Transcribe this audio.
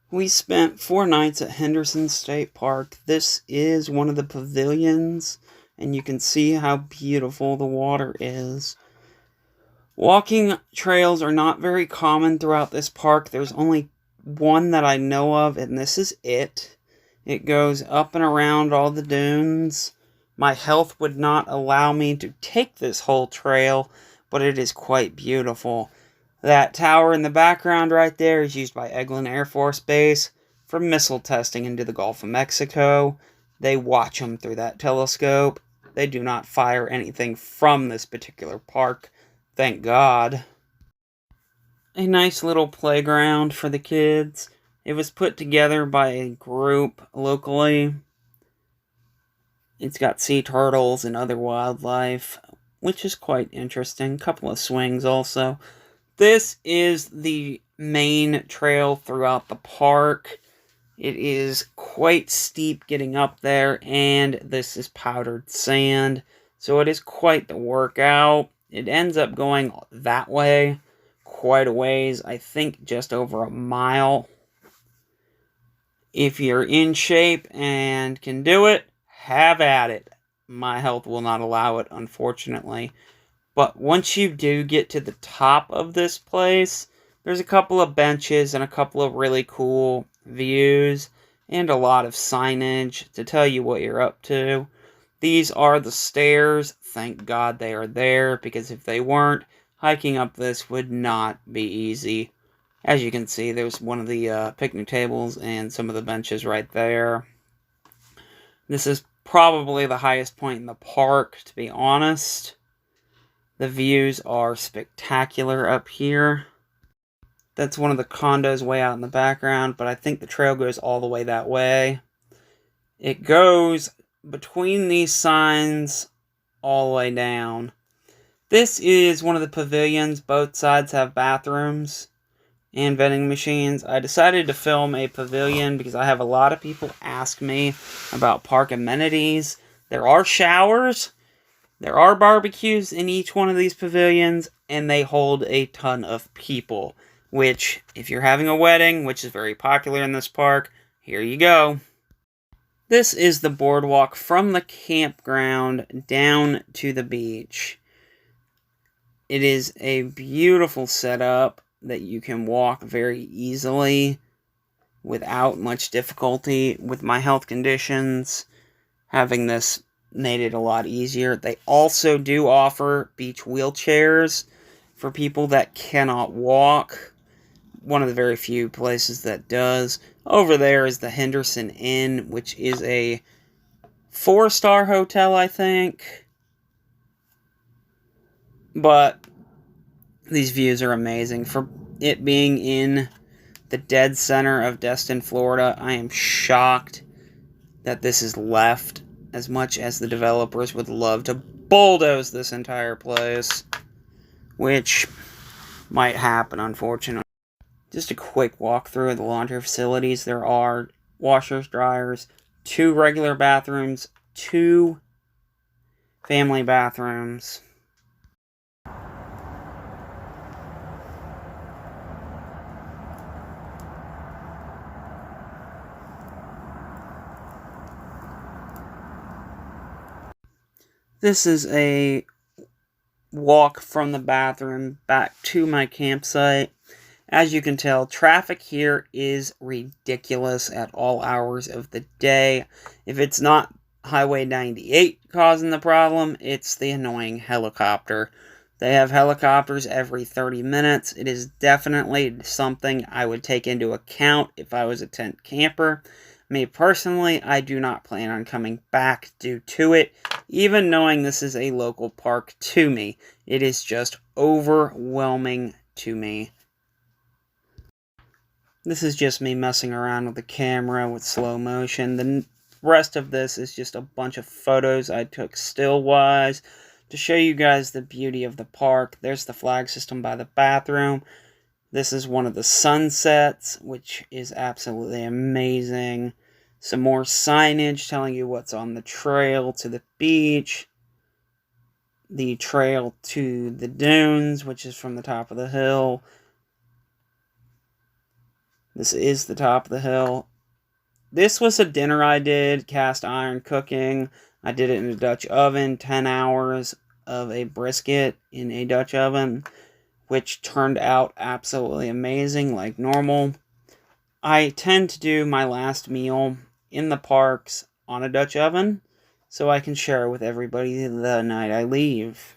We spent 4 nights at Henderson State Park. This is one of the pavilions, and you can see how beautiful the water is. Walking trails are not very common throughout this park. There's only one that I know of, and this is it. It goes up and around all the dunes. My health would not allow me to take this whole trail, but it is quite beautiful. That tower in the background right there is used by Eglin Air Force Base for missile testing into the Gulf of Mexico. They watch them through that telescope. They do not fire anything from this particular park, thank God. A nice little playground for the kids. It was put together by a group locally. It's got sea turtles and other wildlife, which is quite interesting. A couple of swings also. This is the main trail throughout the park. It is quite steep getting up there, and this is powdered sand, so it is quite the workout. It ends up going that way quite a ways, I think just over a mile. If you're in shape and can do it, have at it. My health will not allow it, unfortunately. But once you do get to the top of this place, there's a couple of benches and a couple of really cool views and a lot of signage to tell you what you're up to. These are the stairs. Thank God they are there, because if they weren't, hiking up this would not be easy. As you can see, there's one of the picnic tables and some of the benches right there. This is probably the highest point in the park, to be honest. The views are spectacular up here. That's one of the condos way out in the background, but I think the trail goes all the way that way. It goes between these signs all the way down. This is one of the pavilions. Both sides have bathrooms and vending machines. I decided to film a pavilion because I have a lot of people ask me about park amenities. There are showers. There are barbecues in each one of these pavilions, and they hold a ton of people, which, if you're having a wedding, which is very popular in this park, here you go. This is the boardwalk from the campground down to the beach. It is a beautiful setup that you can walk very easily without much difficulty. With my health conditions, having this made it a lot easier. They also do offer beach wheelchairs for people that cannot walk. One of the very few places that does. Over there is the Henderson Inn, which is a 4-star hotel, I think. But these views are amazing. For it being in the dead center of Destin, Florida, I am shocked that this is left, as much as the developers would love to bulldoze this entire place, which might happen, unfortunately. Just a quick walkthrough of the laundry facilities. There are washers, dryers, 2 regular bathrooms, 2 family bathrooms. This is a walk from the bathroom back to my campsite. As you can tell, traffic here is ridiculous at all hours of the day. If it's not Highway 98 causing the problem, it's the annoying helicopter. They have helicopters every 30 minutes. It is definitely something I would take into account if I was a tent camper. Me personally, I do not plan on coming back due to it, even knowing this is a local park to me. It is just overwhelming to me. This is just me messing around with the camera with slow motion. The rest of this is just a bunch of photos I took still-wise to show you guys the beauty of the park. There's the flag system by the bathroom. This is one of the sunsets, which is absolutely amazing. Some more signage telling you what's on the trail to the beach. The trail to the dunes, which is from the top of the hill. This is the top of the hill. This was a dinner I did, cast iron cooking. I did it in a Dutch oven, 10 hours of a brisket in a Dutch oven, which turned out absolutely amazing, like normal. I tend to do my last meal in the parks on a Dutch oven, so I can share it with everybody the night I leave.